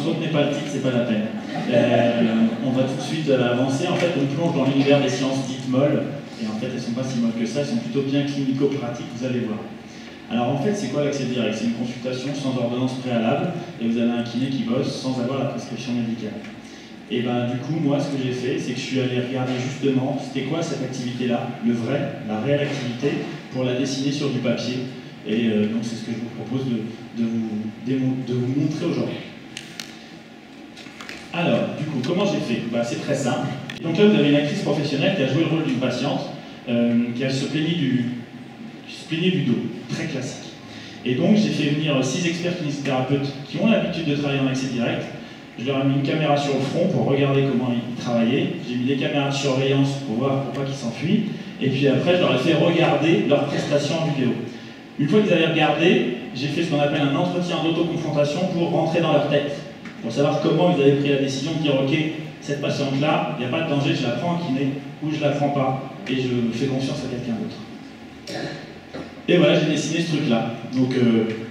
retenez pas le titre, c'est pas la peine. On va tout de suite avancer. En fait, on plonge dans l'univers des sciences dites molles, et en fait, elles sont pas si molles que ça, elles sont plutôt bien clinico-pratiques, vous allez voir. Alors en fait, c'est quoi l'accès direct? C'est une consultation sans ordonnance préalable, et vous avez un kiné qui bosse sans avoir la prescription médicale. Et ben du coup, moi, ce que j'ai fait, c'est que je suis allé regarder justement, c'était quoi cette activité-là, le vrai, la réelle activité, pour la dessiner sur du papier. Et donc c'est ce que je vous propose de vous montrer aujourd'hui. Alors, du coup, comment j'ai fait? C'est très simple. Donc là, vous avez une actrice professionnelle qui a joué le rôle d'une patiente, qui se plaignait du dos, très classique. Et donc, j'ai fait venir 6 experts kinésithérapeutes qui ont l'habitude de travailler en accès direct. Je leur ai mis une caméra sur le front pour regarder comment ils travaillaient. J'ai mis des caméras de surveillance pour voir pour pas qu'ils s'enfuient. Et puis après, je leur ai fait regarder leurs prestations en vidéo. Une fois qu'ils avaient regardé, j'ai fait ce qu'on appelle un entretien d'autoconfrontation pour rentrer dans leur tête, pour savoir comment ils avaient pris la décision de dire « Ok, cette patiente-là, il n'y a pas de danger, je la prends en kiné ou je la prends pas et je fais confiance à quelqu'un d'autre. » Et voilà, j'ai dessiné ce truc-là. Donc,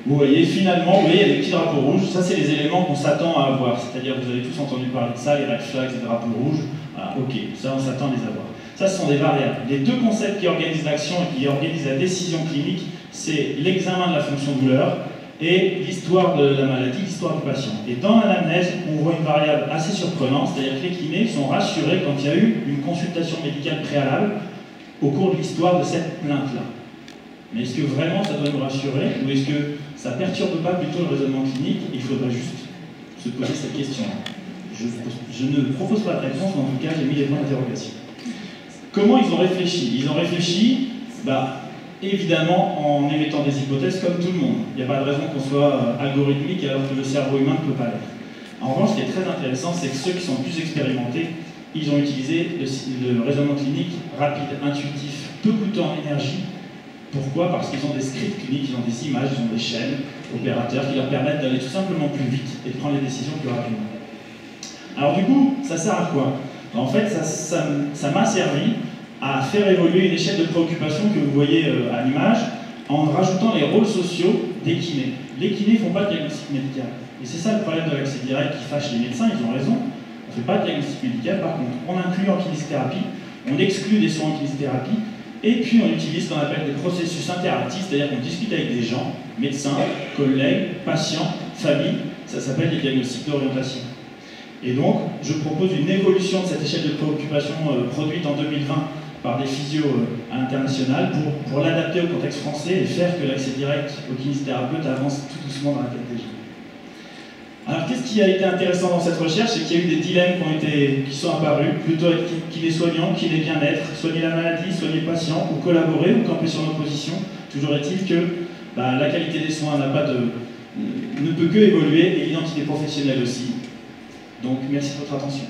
vous voyez, finalement, il y a des petits drapeaux rouges. Ça, c'est les éléments qu'on s'attend à avoir. C'est-à-dire, vous avez tous entendu parler de ça, les red flags, les drapeaux rouges. Voilà, ok, ça, on s'attend à les avoir. Ça, ce sont des variables. Les deux concepts qui organisent l'action et qui organisent la décision clinique, c'est l'examen de la fonction douleur et l'histoire de la maladie, l'histoire du patient. Et dans l'anamnèse, on voit une variable assez surprenante, c'est-à-dire que les kinés sont rassurés quand il y a eu une consultation médicale préalable au cours de l'histoire de cette plainte-là. Mais est-ce que vraiment ça doit nous rassurer, ou est-ce que ça ne perturbe pas plutôt le raisonnement clinique? Il faudrait juste se poser cette question. Je ne propose pas de réponse, mais en tout cas, j'ai mis les points d'interrogation. Comment ils ont réfléchi? Ils ont réfléchi, évidemment, en émettant des hypothèses comme tout le monde. Il n'y a pas de raison qu'on soit algorithmique alors que le cerveau humain ne peut pas l'être. En revanche, ce qui est très intéressant, c'est que ceux qui sont plus expérimentés, ils ont utilisé le raisonnement clinique rapide, intuitif, peu coûteux en énergie. Pourquoi? Parce qu'ils ont des scripts cliniques, ils ont des images, ils ont des chaînes opérateurs qui leur permettent d'aller tout simplement plus vite et de prendre les décisions plus rapidement. Alors du coup, ça sert à quoi? En fait, ça m'a servi à faire évoluer une échelle de préoccupation que vous voyez à l'image en rajoutant les rôles sociaux des kinés. Les kinés ne font pas de diagnostic médical. Et c'est ça le problème de l'accès direct qui fâche les médecins, ils ont raison. On ne fait pas de diagnostic médical, par contre, on inclut en kinésithérapie, on exclut des soins en kinésithérapie, et puis on utilise ce qu'on appelle des processus interactifs, c'est-à-dire qu'on discute avec des gens, médecins, collègues, patients, familles, ça s'appelle les diagnostics d'orientation. Et donc, je propose une évolution de cette échelle de préoccupation produite en 2020 par des physios à l'international pour l'adapter au contexte français et faire que l'accès direct au kinésithérapeute avance tout doucement dans la catégorie. Alors, qu'est-ce qui a été intéressant dans cette recherche? C'est qu'il y a eu des dilemmes qui sont apparus, plutôt être kiné soignant, kiné bien-être, soigner la maladie, soigner le patient, ou collaborer, ou camper sur nos positions. Toujours est-il que la qualité des soins ne peut que évoluer, et l'identité professionnelle aussi. Donc, merci de votre attention.